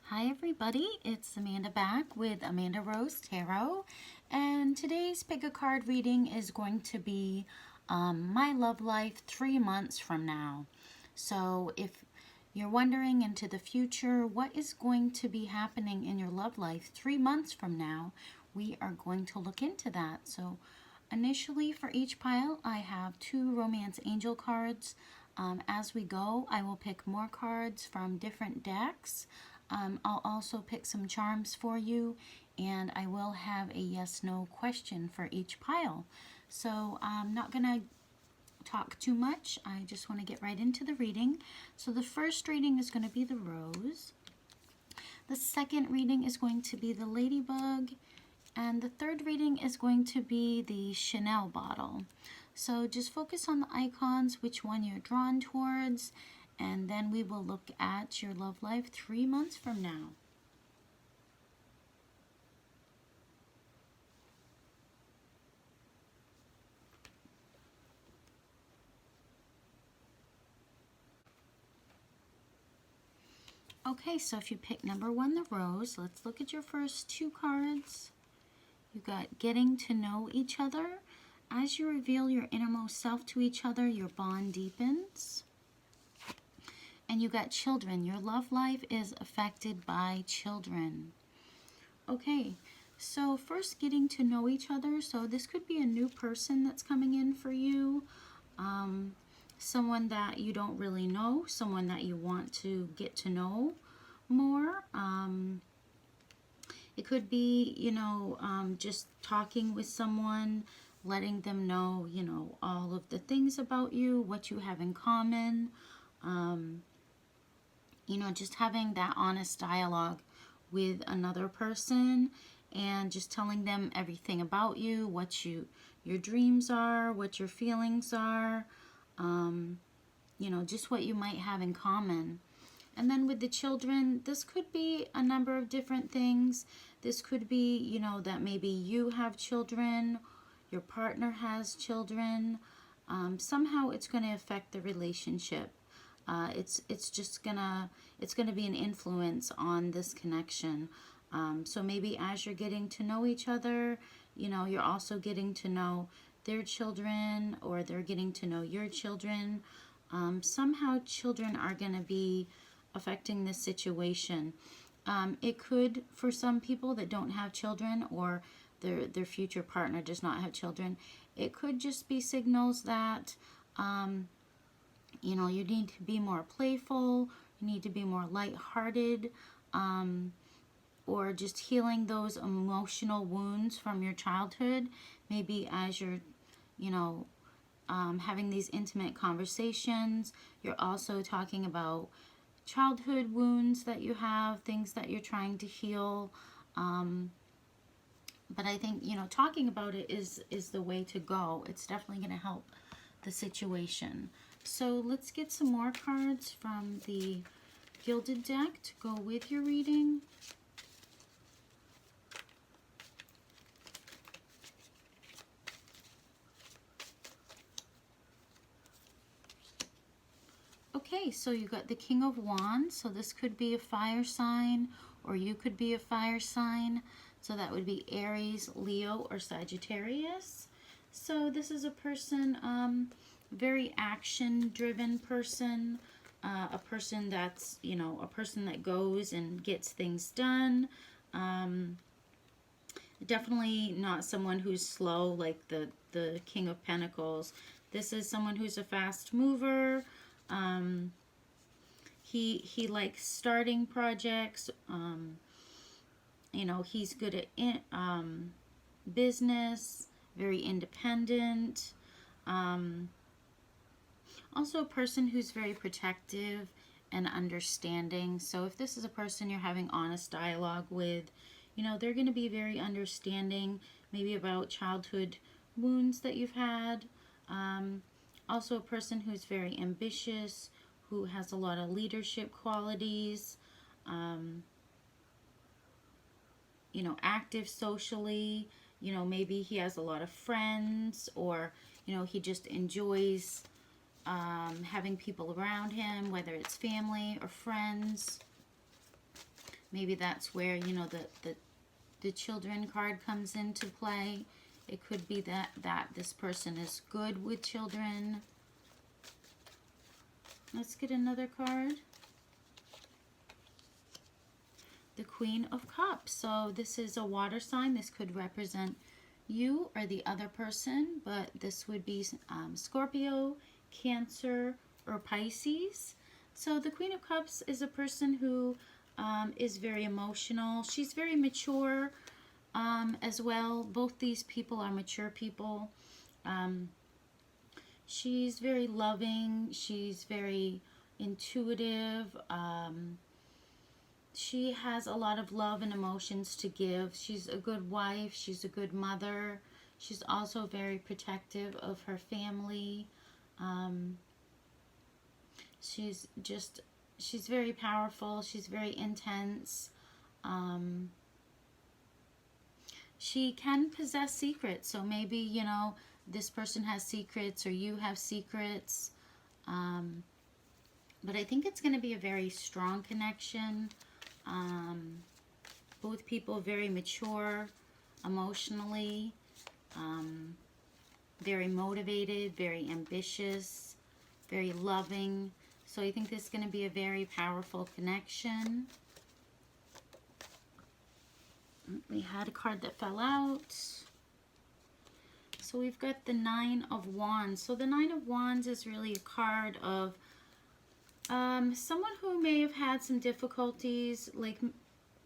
Hi everybody, it's Amanda back with Amandarosetarot, and today's pick a card reading is going to be my love life 3 months from now. So if you're wondering into the future what is going to be happening in your love life 3 months from now, we are going to look into that. So initially for each pile I have 2 romance angel cards. As we go, I will pick more cards from different decks. I'll also pick some charms for you, and I will have a yes/no question for each pile. So I'm not going to talk too much. I just want to get right into the reading. So the first reading is going to be the rose. The second reading is going to be the ladybug. And the third reading is going to be the Chanel bottle. So just focus on the icons, which one you're drawn towards, and then we will look at your love life 3 months from now. Okay, so if you pick number 1, the rose, let's look at your first 2 cards. You got getting to know each other. As you reveal your innermost self to each other, your bond deepens. And you got children. Your love life is affected by children. Okay, so first getting to know each other. So this could be a new person that's coming in for you. Someone that you don't really know. Someone that you want to get to know more. It could be, just talking with someone, letting them know, all of the things about you, what you have in common. Just having that honest dialogue with another person and just telling them everything about you, what your dreams are, what your feelings are, just what you might have in common. And then with the children, this could be a number of different things. This could be, that maybe you have children, your partner has children. Somehow it's going to affect the relationship. It's just gonna be an influence on this connection. So maybe as you're getting to know each other, you're also getting to know their children, or they're getting to know your children. Somehow children are going to be affecting this situation. It could, for some people that don't have children, or their future partner does not have children, it could just be signals that you need to be more playful, you need to be more lighthearted, or just healing those emotional wounds from your childhood. Maybe as you're, having these intimate conversations, you're also talking about childhood wounds that you have, things that you're trying to heal. But I think, talking about it is the way to go. It's definitely going to help the situation. So let's get some more cards from the Gilded Deck to go with your reading. Okay, so you got the King of Wands. So this could be a fire sign, or you could be a fire sign. So that would be Aries, Leo, or Sagittarius. So this is a person, very action-driven person, a person that's, a person that goes and gets things done. Definitely not someone who's slow like the King of Pentacles. This is someone who's a fast mover. He likes starting projects. He's good at business, very independent. Also a person who's very protective and understanding. So if this is a person you're having honest dialogue with, they're going to be very understanding, maybe about childhood wounds that you've had. Also a person who's very ambitious, who has a lot of leadership qualities, active socially. Maybe he has a lot of friends, or, he just enjoys having people around him, whether it's family or friends. Maybe that's where, you know, the children card comes into play. It could be that this person is good with children. Let's get another card. The Queen of Cups. So this is a water sign. This could represent you or the other person, but this would be Scorpio, Cancer, or Pisces. So the Queen of Cups is a person who is very emotional. She's very mature as well. Both these people are mature people. She's very loving. She's very intuitive. She has a lot of love and emotions to give. She's a good wife. She's a good mother. She's also very protective of her family. She's very powerful. She's very intense. She can possess secrets. So maybe, you know, this person has secrets or you have secrets. But I think it's going to be a very strong connection. Both people very mature emotionally, very motivated, very ambitious, very loving. So I think this is going to be a very powerful connection. We had a card that fell out. So we've got the Nine of Wands. So the Nine of Wands is really a card of someone who may have had some difficulties, like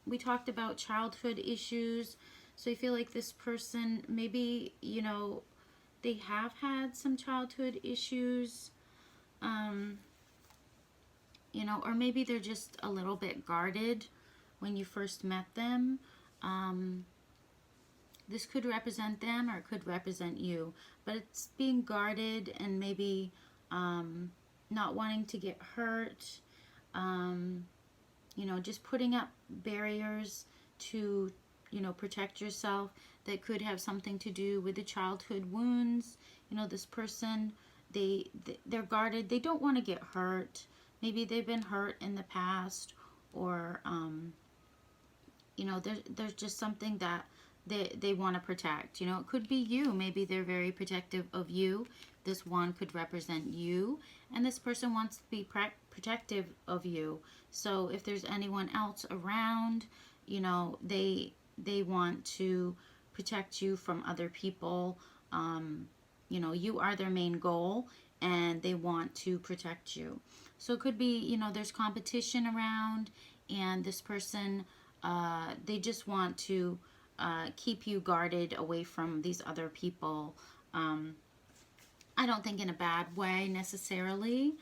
we talked about childhood issues. So I feel like this person, maybe, you know, they have had some childhood issues, you know, or maybe they're just a little bit guarded when you first met them. This could represent them or it could represent you, but it's being guarded and maybe not wanting to get hurt, you know, just putting up barriers to, you know, protect yourself. That could have something to do with the childhood wounds. You know, this person, they're guarded. They don't want to get hurt. Maybe they've been hurt in the past, or you know, there's just something that they want to protect. You know, it could be you. Maybe they're very protective of you. This wand could represent you, and this person wants to be protective of you. So if there's anyone else around, you know, they want to protect you from other people. You know, you are their main goal, and they want to protect you. So it could be, you know, there's competition around, and this person, they just want to keep you guarded away from these other people. I don't think in a bad way necessarily.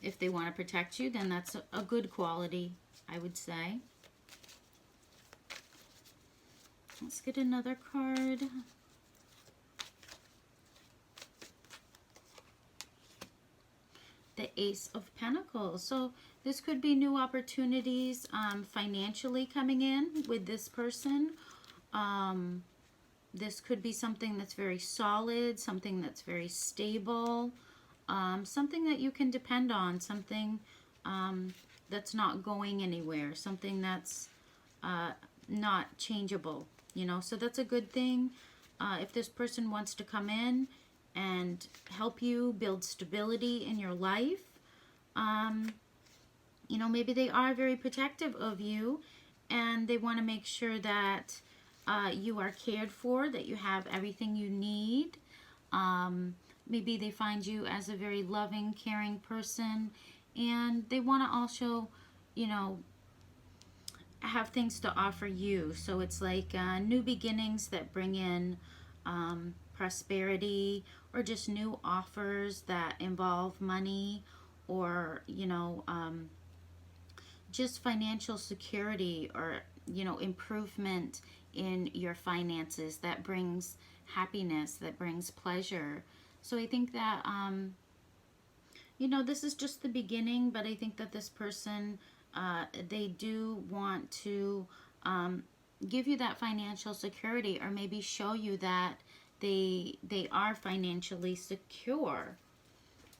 If they want to protect you, then that's a good quality, I would say. Let's get another card. The Ace of Pentacles. So this could be new opportunities financially coming in with this person. This could be something that's very solid, something that's very stable, something that you can depend on, something that's not going anywhere, something that's not changeable, you know. So that's a good thing. If this person wants to come in and help you build stability in your life, you know, maybe they are very protective of you and they want to make sure that you are cared for, that you have everything you need. Maybe they find you as a very loving, caring person, and they want to also, you know, have things to offer you. So it's like new beginnings that bring in prosperity, or just new offers that involve money, or, you know, just financial security, or, you know, improvement in your finances that brings happiness, that brings pleasure. So I think that, you know, this is just the beginning, but I think that this person, they do want to give you that financial security, or maybe show you that they are financially secure.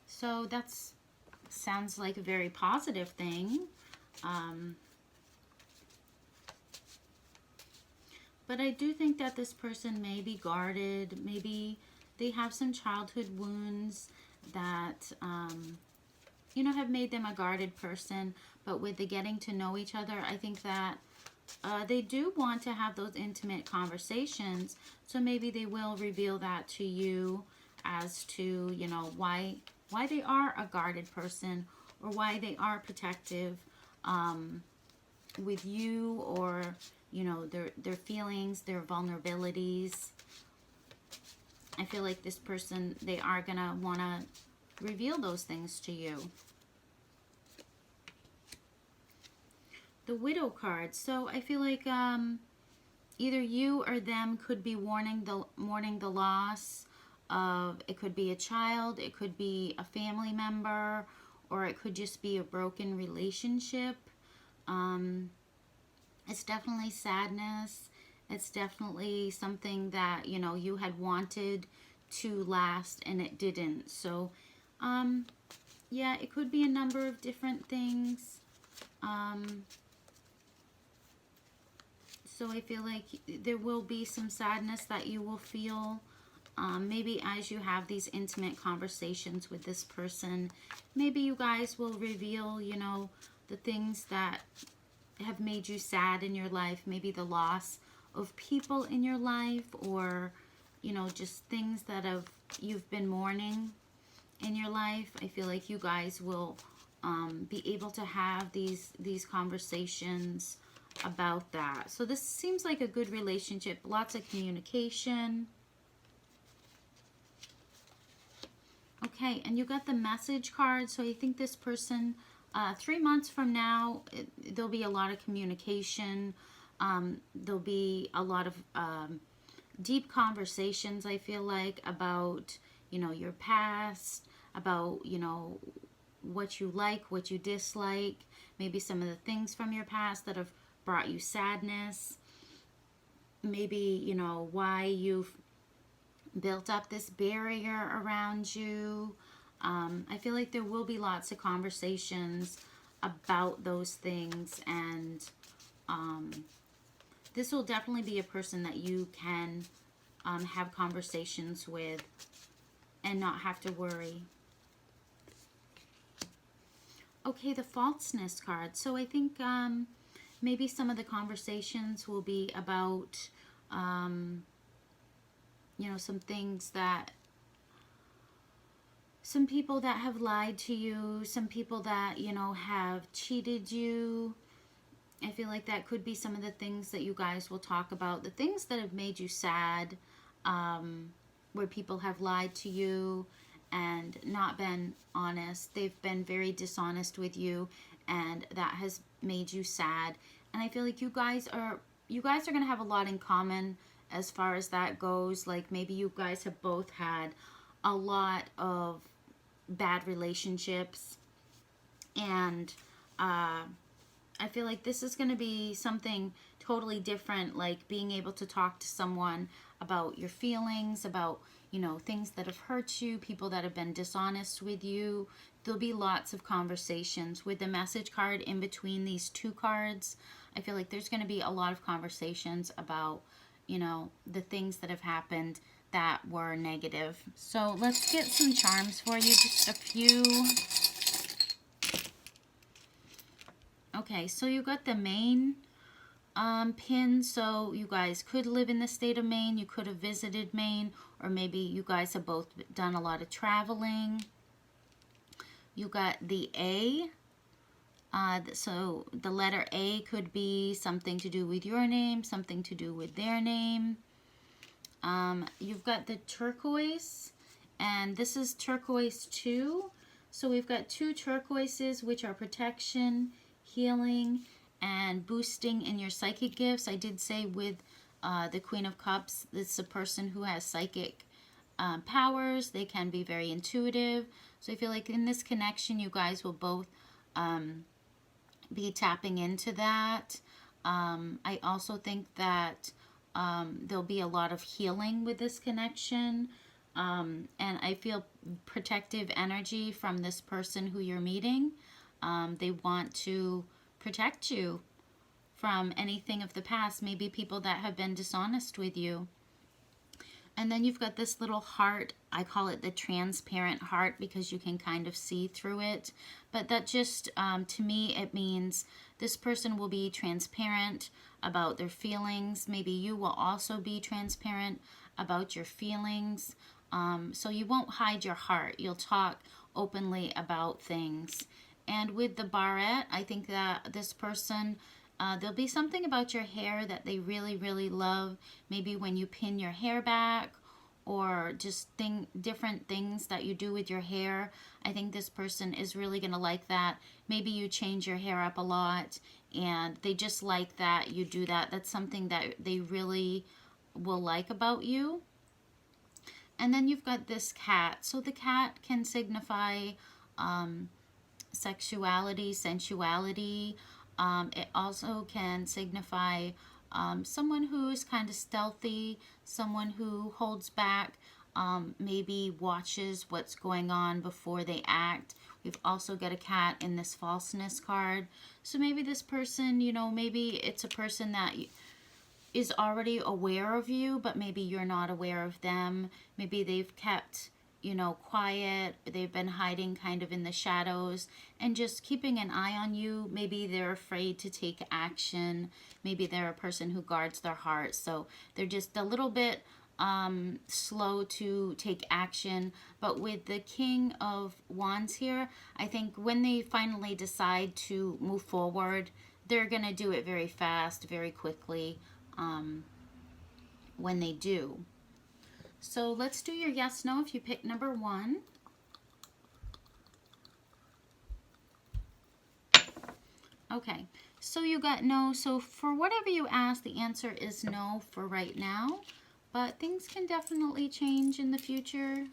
So that's Sounds like a very positive thing. But I do think that this person may be guarded. Maybe they have some childhood wounds that, you know, have made them a guarded person. But with the getting to know each other, I think that they do want to have those intimate conversations. So maybe they will reveal that to you as to, you know, why they are a guarded person, or why they are protective with you, or, you know, their feelings, their vulnerabilities. I feel like this person, they are going to want to reveal those things to you. The Widow card. So I feel like either you or them could be mourning the loss of, it could be a child, it could be a family member, or it could just be a broken relationship. It's definitely sadness. It's definitely something that, you know, you had wanted to last and it didn't. So, yeah, it could be a number of different things. So I feel like there will be some sadness that you will feel. Maybe as you have these intimate conversations with this person, maybe you guys will reveal, you know, the things that have made you sad in your life. Maybe the loss of people in your life, or, you know, just things that you've been mourning in your life. I feel like you guys will be able to have these conversations about that. So this seems like a good relationship. Lots of communication. Okay, and you got the Message card. So I think this person, 3 months from now, there'll be a lot of communication. There'll be a lot of deep conversations, I feel like, about, you know, your past, about, you know, what you like, what you dislike, maybe some of the things from your past that have brought you sadness, maybe, you know, why you've built up this barrier around you. I feel like there will be lots of conversations about those things, and this will definitely be a person that you can have conversations with and not have to worry. Okay, the Falseness card. So I think maybe some of the conversations will be about, you know, some things that, some people that have lied to you, some people that, you know, have cheated you. I feel like that could be some of the things that you guys will talk about. The things that have made you sad, where people have lied to you and not been honest. They've been very dishonest with you, and that has made you sad. And I feel like you guys are going to have a lot in common as far as that goes. Like maybe you guys have both had a lot of bad relationships, and I feel like this is going to be something totally different, like being able to talk to someone about your feelings, about, you know, things that have hurt you, people that have been dishonest with you. There'll be lots of conversations. With the Message card in between these two cards, I feel like there's going to be a lot of conversations about, you know, the things that have happened that were negative. So let's get some charms for you, just a few. Okay, so you got the Maine pin. So you guys could live in the state of Maine. You could have visited Maine, or maybe you guys have both done a lot of traveling. You got the A. So the letter A could be something to do with your name, something to do with their name. You've got the turquoise, and this is turquoise 2. So we've got 2 turquoises, which are protection, healing, and boosting in your psychic gifts. I did say with the Queen of Cups, it's a person who has psychic powers. They can be very intuitive. So I feel like in this connection, you guys will both be tapping into that. I also think that there'll be a lot of healing with this connection. And I feel protective energy from this person who you're meeting. They want to protect you from anything of the past, maybe people that have been dishonest with you. And then you've got this little heart. I call it the transparent heart because you can kind of see through it. But that just, to me, it means this person will be transparent about their feelings. Maybe you will also be transparent about your feelings. So you won't hide your heart. You'll talk openly about things. And with the barrette, I think that this person, there'll be something about your hair that they really, really love. Maybe when you pin your hair back, or just different things that you do with your hair. I think this person is really going to like that. Maybe you change your hair up a lot, and they just like that you do that. That's something that they really will like about you. And then you've got this cat. So the cat can signify sexuality, sensuality. It also can signify someone who's kind of stealthy, someone who holds back, maybe watches what's going on before they act. We've also got a cat in this falseness card. So maybe this person, you know, maybe it's a person that is already aware of you, but maybe you're not aware of them. Maybe they've kept, you know, quiet. They've been hiding kind of in the shadows and just keeping an eye on you. Maybe they're afraid to take action. Maybe they're a person who guards their heart. So they're just a little bit slow to take action. But with the King of Wands here, I think when they finally decide to move forward, they're going to do it very fast, very quickly when they do. So let's do your yes, no if you pick number 1. Okay, so you got no. So for whatever you ask, the answer is no for right now. But things can definitely change in the future.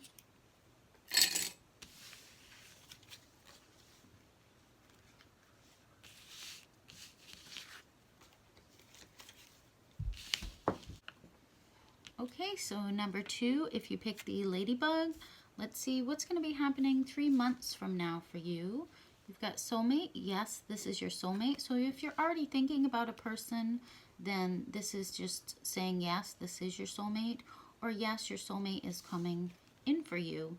Okay, so number 2, if you pick the Ladybug, let's see what's going to be happening 3 months from now for you. You've got soulmate. Yes, this is your soulmate. So if you're already thinking about a person, then this is just saying yes, this is your soulmate, or yes, your soulmate is coming in for you.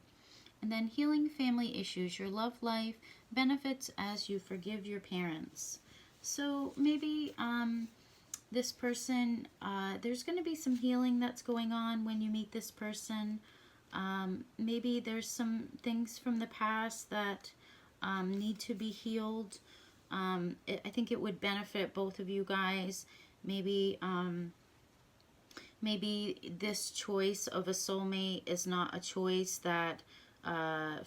And then healing family issues, your love life benefits as you forgive your parents. So maybe this person, there's going to be some healing that's going on when you meet this person. Maybe there's some things from the past that need to be healed. I think it would benefit both of you guys. Maybe this choice of a soulmate is not a choice that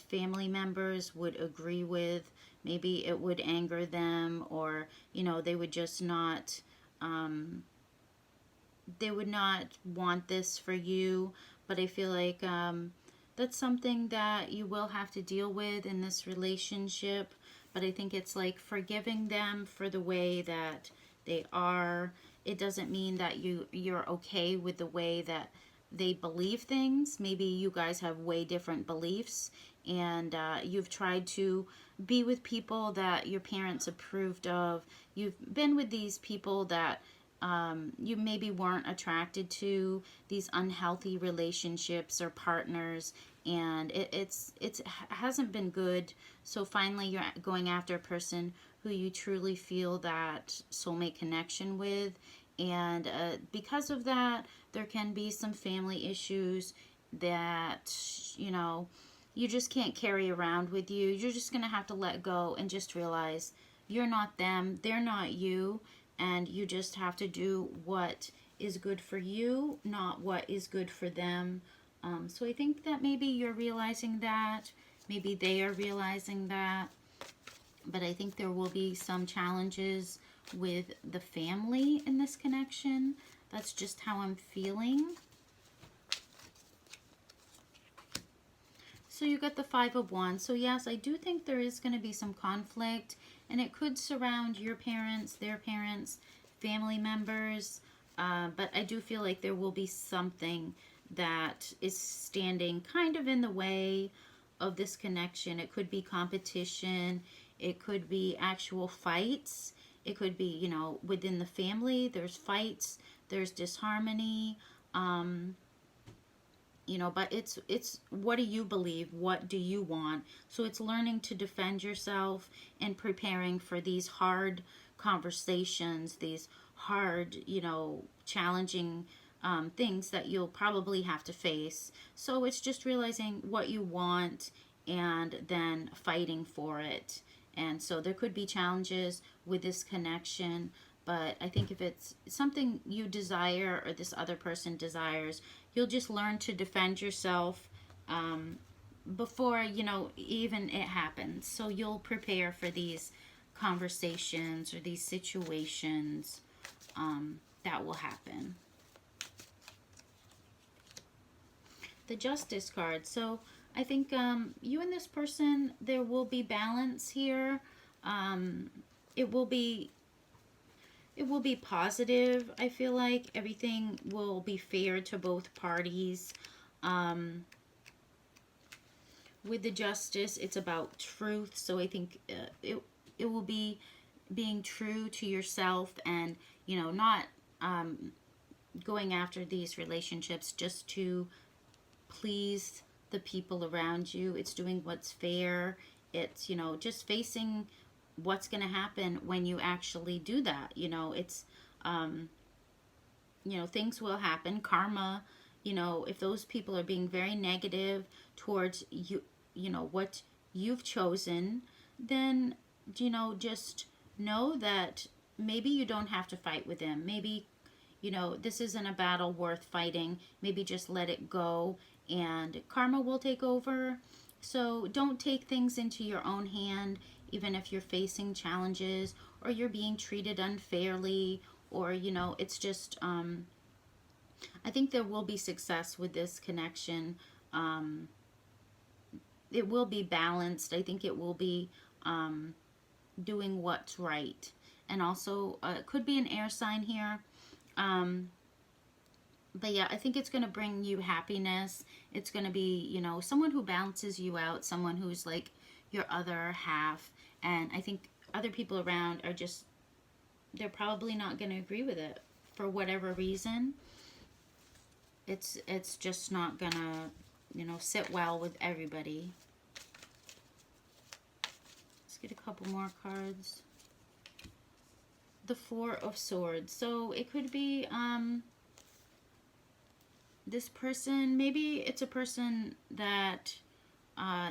family members would agree with. Maybe it would anger them, or, you know, they would just not, they would not want this for you. But I feel like that's something that you will have to deal with in this relationship. But I think it's like forgiving them for the way that they are. It doesn't mean that you're okay with the way that they believe things. Maybe you guys have way different beliefs, and you've tried to be with people that your parents approved of. You've been with these people that you maybe weren't attracted to, these unhealthy relationships or partners, and it hasn't been good. So finally you're going after a person who you truly feel that soulmate connection with, and because of that there can be some family issues that, you know, you just can't carry around with you. You're just going to have to let go and just realize you're not them, they're not you, and you just have to do what is good for you, not what is good for them. So I think that maybe you're realizing that, maybe they are realizing that, but I think there will be some challenges with the family in this connection. That's just how I'm feeling. So you got the Five of Wands. So yes, I do think there is going to be some conflict, and it could surround your parents, their parents, family members, but I do feel like there will be something that is standing kind of in the way of this connection. It could be competition, it could be actual fights, it could be, you know, within the family, there's fights, there's disharmony, you know, but it's what do you believe, what do you want? So it's learning to defend yourself and preparing for these hard conversations, these hard, you know, challenging things that you'll probably have to face. So it's just realizing what you want and then fighting for it. And so there could be challenges with this connection, but I think if it's something you desire or this other person desires, you'll just learn to defend yourself before, you know, even it happens. So you'll prepare for these conversations or these situations that will happen. The Justice card. So I think you and this person, there will be balance here. It will be positive. I feel like everything will be fair to both parties. With the Justice, it's about truth. So I think it will be being true to yourself and, you know, not going after these relationships just to please the people around you. It's doing what's fair. It's, you know, just facing what's going to happen when you actually do that. You know, it's, you know, things will happen. Karma, you know, if those people are being very negative towards you, you know, what you've chosen, then, you know, just know that maybe you don't have to fight with them. Maybe, you know, this isn't a battle worth fighting. Maybe just let it go and karma will take over. So don't take things into your own hand, even if you're facing challenges or you're being treated unfairly, or, you know, it's just, I think there will be success with this connection. It will be balanced. I think it will be doing what's right. And also, it could be an air sign here. But yeah, I think it's going to bring you happiness. It's going to be, you know, someone who balances you out, someone who's like your other half. And I think other people around are just, they're probably not going to agree with it for whatever reason. It's just not going to, you know, sit well with everybody. Let's get a couple more cards. The Four of Swords. So it could be, this person, maybe it's a person that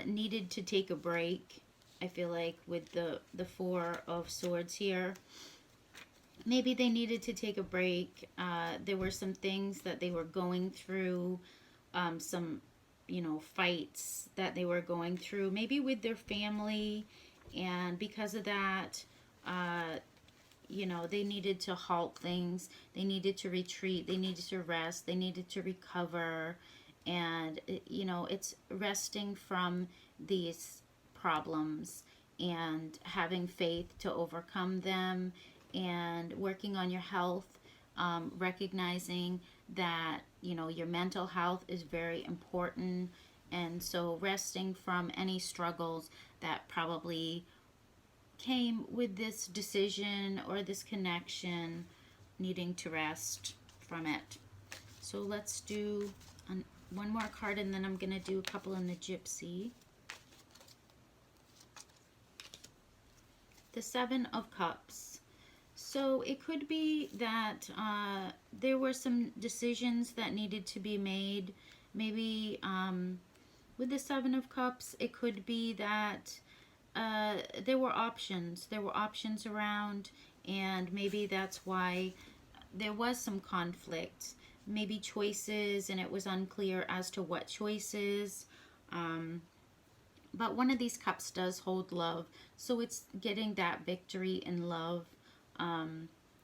needed to take a break. I feel like with the Four of Swords here, maybe they needed to take a break. There were some things that they were going through, some, you know, fights that they were going through, maybe with their family, and because of that, you know, they needed to halt things. They needed to retreat. They needed to rest. They needed to recover. And, you know, it's resting from these problems and having faith to overcome them and working on your health, recognizing that, you know, your mental health is very important. And so resting from any struggles that probably came with this decision or this connection, needing to rest from it. So let's do one more card, and then I'm going to do a couple in the Gypsy. The Seven of Cups. So it could be that there were some decisions that needed to be made. Maybe with the Seven of Cups, it could be that there were options. There were options around, and maybe that's why there was some conflict. Maybe choices, and it was unclear as to what choices. But one of these cups does hold love. So it's getting that victory in love.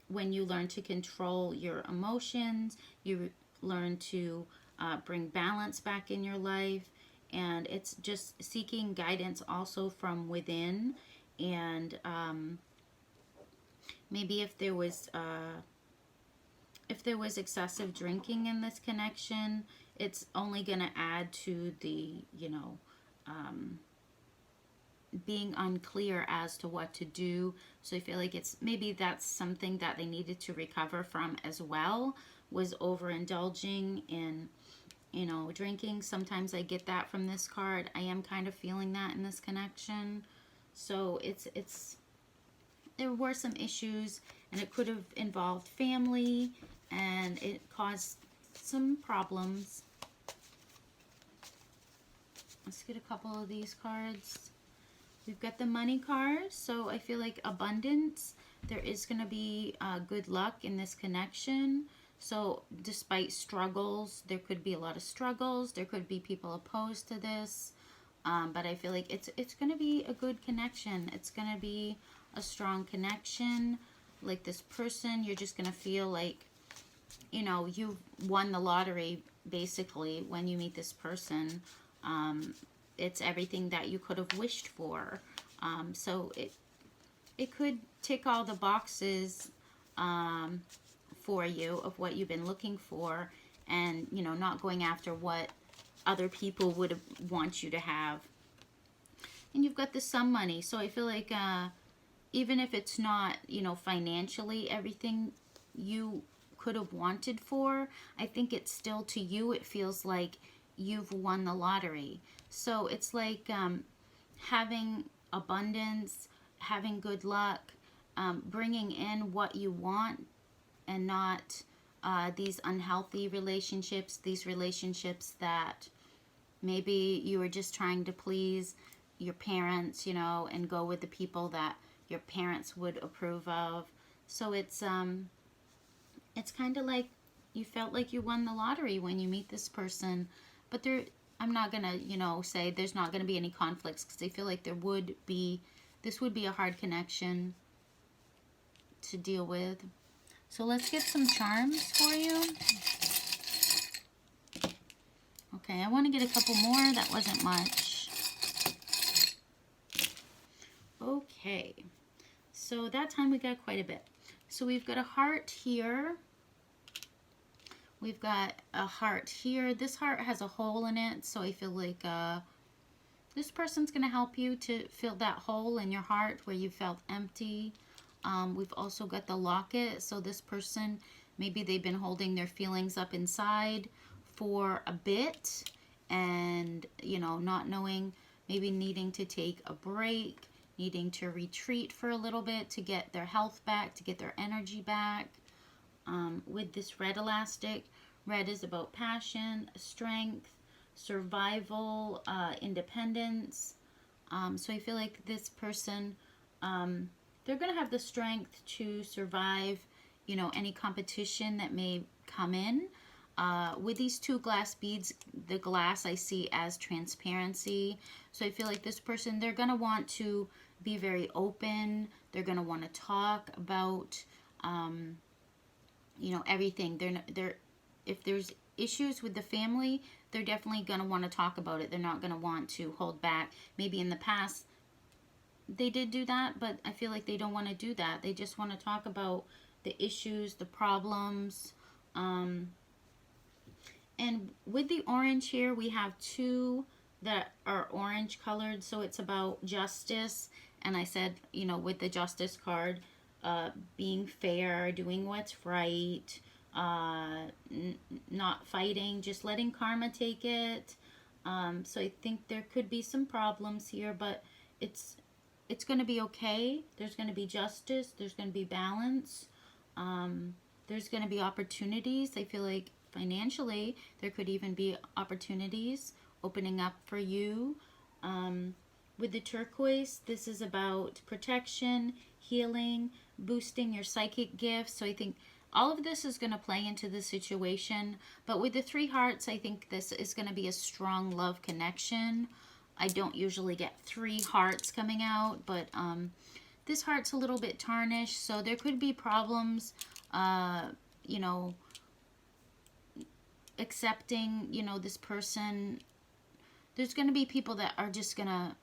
When you learn to control your emotions, you learn to bring balance back in your life. And it's just seeking guidance also from within. And maybe if there was excessive drinking in this connection, it's only going to add to the, being unclear as to what to do. So I feel like it's maybe that's something that they needed to recover from as well, was overindulging in, drinking. Sometimes I get that from this card. I am kind of feeling that in this connection. So there were some issues, and it could have involved family, and it caused some problems. Let's get a couple of these cards. We've got the money card, so I feel like abundance. There is going to be good luck in this connection. So despite struggles, there could be a lot of struggles. There could be people opposed to this. But I feel like it's going to be a good connection. It's going to be a strong connection. Like this person, you're just going to feel like, you've won the lottery, basically, when you meet this person. It's everything that you could have wished for. So it could tick all the boxes for you of what you've been looking for, and, not going after what other people would want you to have. And you've got the some money. So I feel like even if it's not, financially everything you could have wanted for, I think it's still, to you, it feels like you've won the lottery. So it's like having abundance, having good luck, bringing in what you want, and not these unhealthy relationships, these relationships that maybe you were just trying to please your parents, and go with the people that your parents would approve of. So it's kind of like you felt like you won the lottery when you meet this person. But I'm not going to, say there's not going to be any conflicts, because I feel like this would be a hard connection to deal with. So let's get some charms for you. Okay, I want to get a couple more. That wasn't much. Okay, so that time we got quite a bit. So we've got a heart here. We've got a heart here. This heart has a hole in it, so I feel like this person's going to help you to fill that hole in your heart where you felt empty. We've also got the locket, so this person, maybe they've been holding their feelings up inside for a bit, and, not knowing, maybe needing to take a break, needing to retreat for a little bit to get their health back, to get their energy back. With this red elastic, red is about passion, strength, survival, independence. So I feel like this person, they're going to have the strength to survive, any competition that may come in. With these two glass beads, the glass I see as transparency. So I feel like this person, they're going to want to be very open. They're going to want to talk about everything. They're if there's issues with the family, they're definitely going to want to talk about it. They're not going to want to hold back. Maybe in the past they did do that, but I feel like they don't want to do that. They just want to talk about the issues, the problems. And with the orange here, we have two that are orange colored, so it's about justice. And I said, with the justice card, being fair, doing what's right, not fighting, just letting karma take it. So I think there could be some problems here, but it's going to be okay. There's going to be justice. There's going to be balance. There's going to be opportunities. I feel like financially there could even be opportunities opening up for you. With the turquoise, this is about protection, healing, boosting your psychic gifts. So I think all of this is going to play into the situation. But with the three hearts, I think this is going to be a strong love connection. I don't usually get three hearts coming out, but this heart's a little bit tarnished. So there could be problems, accepting, this person. There's going to be people that are just going to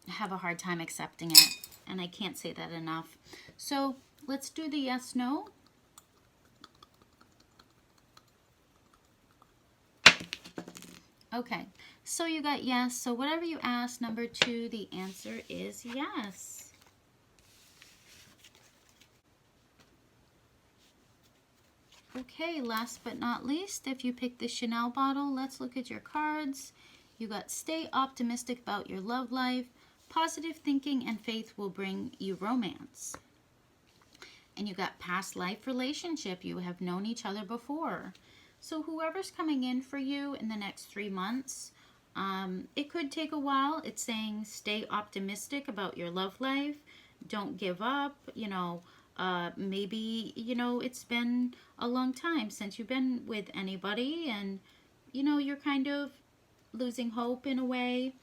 have a hard time accepting it. And I can't say that enough. So let's do the yes, no. Okay, so you got yes. So whatever you asked, number 2, the answer is yes. Okay, last but not least, if you picked the Chanel bottle, let's look at your cards. You got stay optimistic about your love life. Positive thinking and faith will bring you romance. And you got past life relationship. You have known each other before. So whoever's coming in for you in the next 3 months, it could take a while. It's saying stay optimistic about your love life. Don't give up. Maybe, it's been a long time since you've been with anybody and, you're kind of losing hope in a way.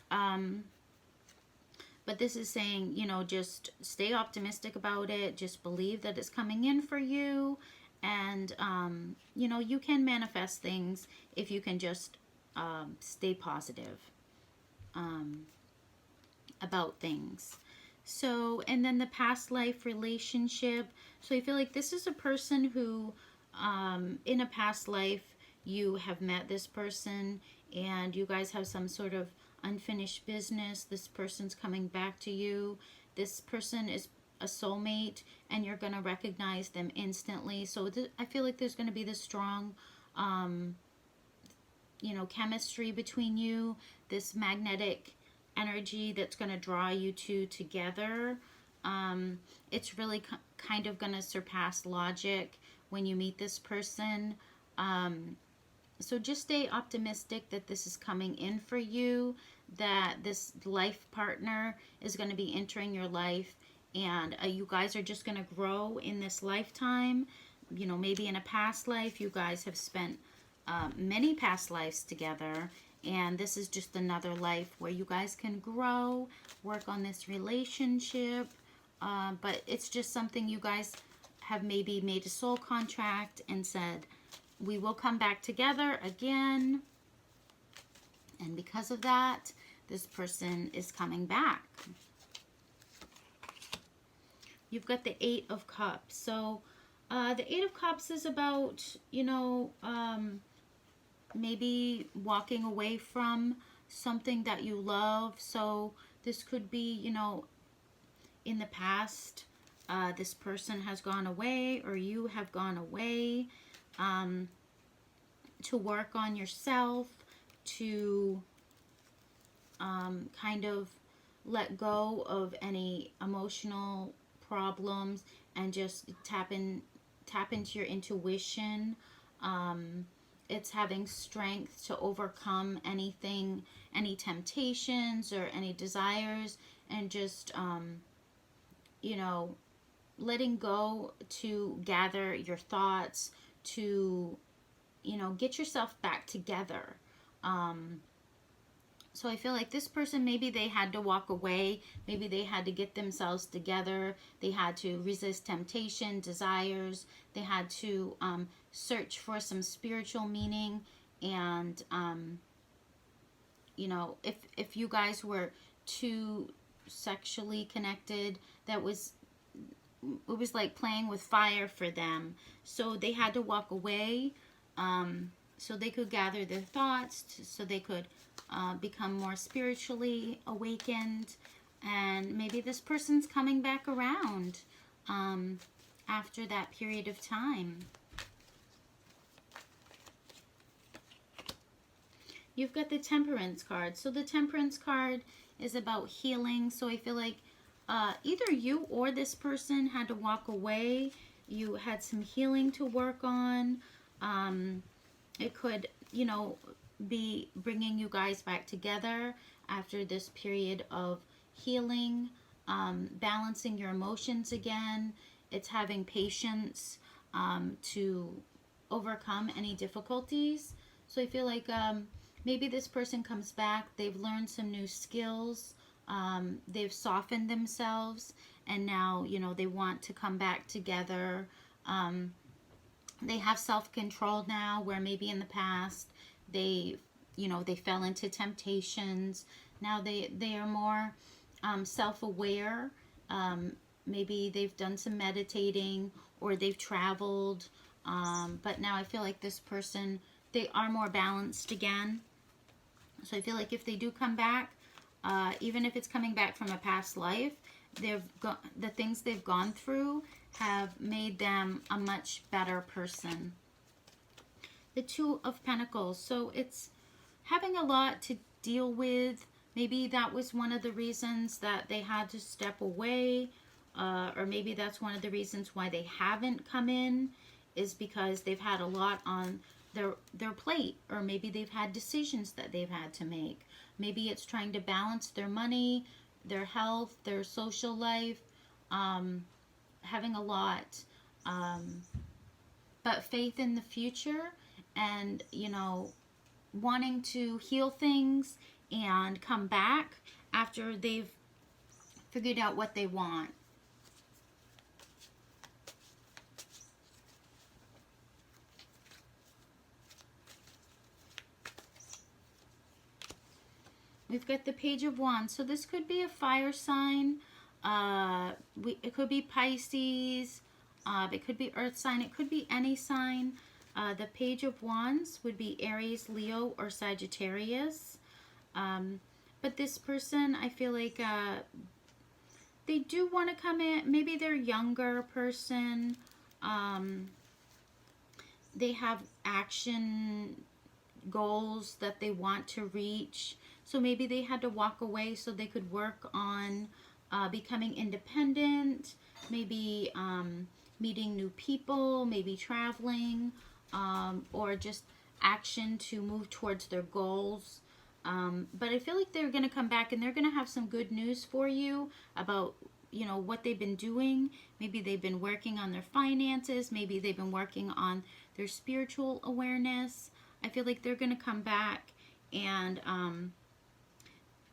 But this is saying, just stay optimistic about it. Just believe that it's coming in for you. And, you can manifest things if you can just stay positive about things. So, and then the past life relationship. So I feel like this is a person who, in a past life, you have met this person and you guys have some sort of unfinished business. This person's coming back to you. This person is a soulmate and you're going to recognize them instantly. So I feel like there's going to be this strong, chemistry between you, this magnetic energy that's going to draw you two together. It's really kind of going to surpass logic when you meet this person. So just stay optimistic that this is coming in for you, that this life partner is going to be entering your life, and you guys are just going to grow in this lifetime. Maybe in a past life, you guys have spent many past lives together, and this is just another life where you guys can grow, work on this relationship, but it's just something you guys have maybe made a soul contract and said, we will come back together again. And because of that, this person is coming back. You've got the 8 of Cups. So the 8 of Cups is about, maybe walking away from something that you love. So this could be, in the past, this person has gone away or you have gone away. To work on yourself, to kind of let go of any emotional problems and just tap into your intuition. It's having strength to overcome anything, any temptations or any desires, and just letting go to gather your thoughts, to get yourself back together. So I feel like this person, maybe they had to walk away. Maybe they had to get themselves together. They had to resist temptation, desires. They had to search for some spiritual meaning. And, if you guys were too sexually connected, it was like playing with fire for them. So they had to walk away. So they could gather their thoughts, so they could become more spiritually awakened. And maybe this person's coming back around after that period of time. You've got the Temperance card. So the Temperance card is about healing. So I feel like either you or this person had to walk away. You had some healing to work on. It could, be bringing you guys back together after this period of healing, balancing your emotions again. It's having patience to overcome any difficulties. So I feel like maybe this person comes back. They've learned some new skills. They've softened themselves, and now, they want to come back together. They have self-control now, where maybe in the past they fell into temptations. Now they are more self-aware. Maybe they've done some meditating or they've traveled. But now I feel like this person, they are more balanced again. So I feel like if they do come back, even if it's coming back from a past life, the things they've gone through have made them a much better person. The Two of Pentacles. So it's having a lot to deal with. Maybe that was one of the reasons that they had to step away. Or maybe that's one of the reasons why they haven't come in, is because they've had a lot on their plate. Or maybe they've had decisions that they've had to make. Maybe it's trying to balance their money, their health, their social life. Having a lot. But faith in the future, and, you know, wanting to heal things and come back after they've figured out what they want. We've got the Page of Wands. So this could be a fire sign. It could be Pisces. It could be Earth sign. It could be any sign. The Page of Wands would be Aries, Leo, or Sagittarius. But this person, I feel like they do want to come in. Maybe they're a younger person. They have action goals that they want to reach. So maybe they had to walk away so they could work on becoming independent. Maybe meeting new people. Maybe traveling. Or just action to move towards their goals. But I feel like they're going to come back and they're going to have some good news for you about, you know, what they've been doing. Maybe they've been working on their finances. Maybe they've been working on their spiritual awareness. I feel like they're going to come back, and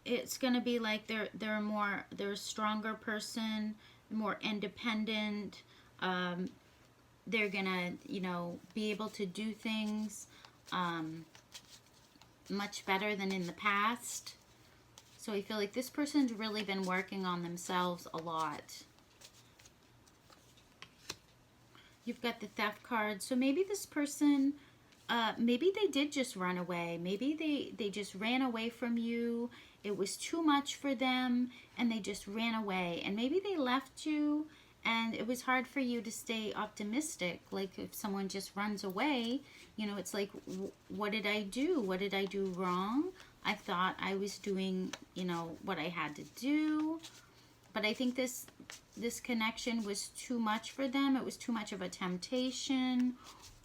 it's going to be like they're a stronger person, more independent. They're gonna, you know, be able to do things much better than in the past. So I feel like this person's really been working on themselves a lot. You've got the Theft card. So maybe this person, maybe they did just run away. Maybe they just ran away from you. It was too much for them and they just ran away. And maybe they left you and it was hard for you to stay optimistic. Like if someone just runs away, you know, it's like, what did I do? What did I do wrong? I thought I was doing, you know, what I had to do. But I think this connection was too much for them. It was too much of a temptation.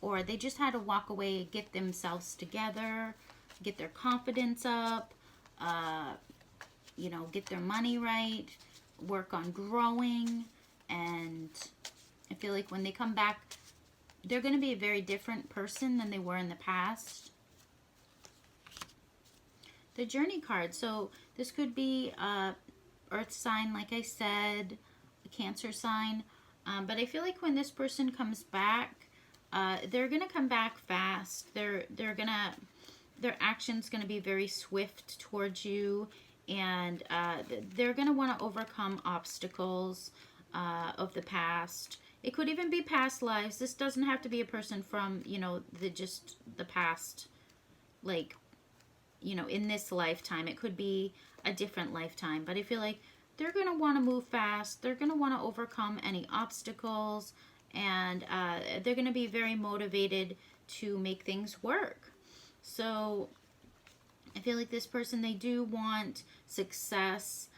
Or they just had to walk away, get themselves together, get their confidence up, you know, get their money right, work on growing. And I feel like when they come back, they're going to be a very different person than they were in the past. The Journey card. So this could be Earth sign, like I said, a Cancer sign. But I feel like when this person comes back, they're going to come back fast. Their action's going to be very swift towards you. And they're going to want to overcome obstacles of the past. It could even be past lives. This doesn't have to be a person from, you know, the past, like, you know, in this lifetime. It could be a different lifetime. But I feel like they're going to want to move fast. They're going to want to overcome any obstacles. And they're going to be very motivated to make things work. So I feel like this person, they do want success.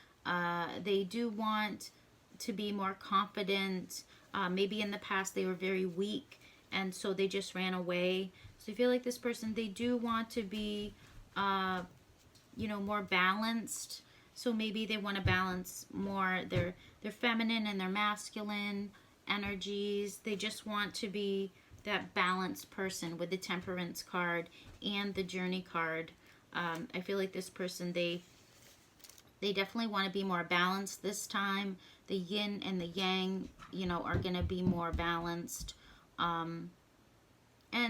They do want to be more confident. Maybe in the past they were very weak and so they just ran away. So I feel like this person, they do want to be, you know, more balanced. So maybe they want to balance more their feminine and their masculine energies. They just want to be that balanced person with the Temperance card and the Journey card. I feel like this person, they definitely want to be more balanced this time. The yin and the yang, you know, are going to be more balanced. And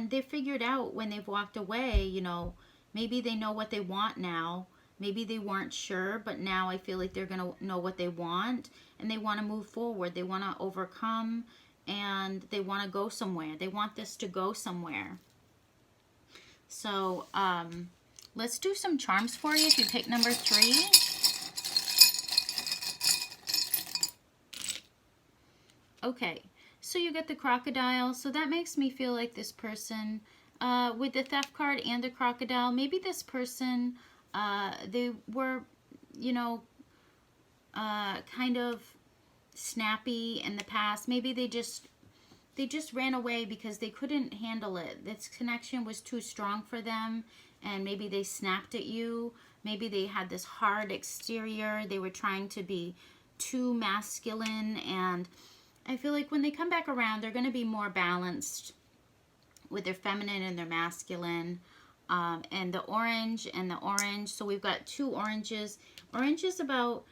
they figured out when they've walked away, you know, maybe they know what they want now. Maybe they weren't sure, but now I feel like they're going to know what they want. And they want to move forward. They want to overcome. And they want to go somewhere. They want this to go somewhere. So, Let's do some charms for you if you pick number 3. Okay, so you get the crocodile. So that makes me feel like this person, with the theft card and the crocodile, maybe this person, they were, you know, kind of snappy in the past. Maybe they just ran away because they couldn't handle it. This connection was too strong for them, and maybe they snapped at you. Maybe they had this hard exterior. They were trying to be too masculine, and I feel like when they come back around, they're going to be more balanced with their feminine and their masculine. And the orange and the orange. So we've got 2 oranges. Orange is about,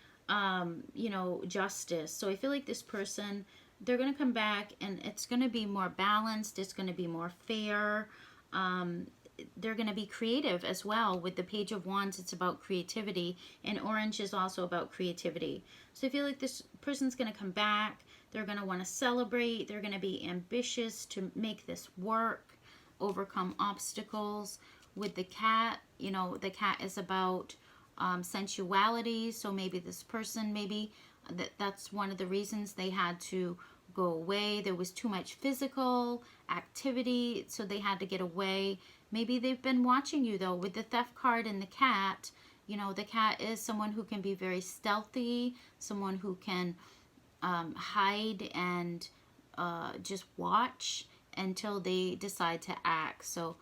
you know, justice. So I feel like this person, they're going to come back and it's going to be more balanced. It's going to be more fair. They're going to be creative as well. With the Page of Wands, it's about creativity. And orange is also about creativity. So I feel like this person's going to come back. They're going to want to celebrate. They're going to be ambitious to make this work, overcome obstacles. With the cat, you know, the cat is about sensuality. So maybe this person, maybe that's one of the reasons they had to go away. There was too much physical activity, so they had to get away. Maybe they've been watching you, though. With the theft card and the cat, you know, the cat is someone who can be very stealthy, someone who can hide and just watch until they decide to act. So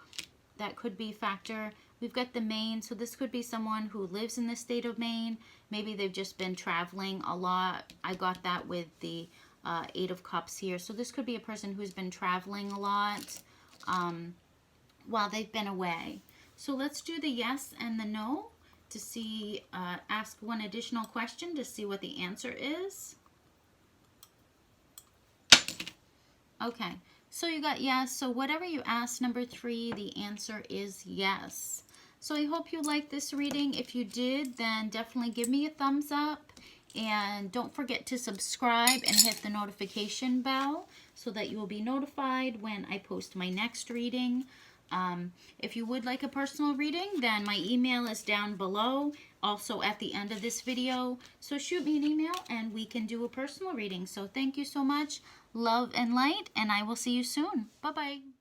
that could be a factor. We've got the Maine, so this could be someone who lives in the state of Maine. Maybe they've just been traveling a lot. I got that with the 8 of Cups here. So this could be a person who's been traveling a lot while they've been away. So let's do the yes and the no to see, ask one additional question to see what the answer is. Okay, so you got yes. So whatever you asked, number 3, the answer is yes. So I hope you liked this reading. If you did, then definitely give me a thumbs up. And don't forget to subscribe and hit the notification bell so that you will be notified when I post my next reading. If you would like a personal reading, then my email is down below, also at the end of this video. So shoot me an email and we can do a personal reading. So thank you so much. Love and light, and I will see you soon. Bye-bye.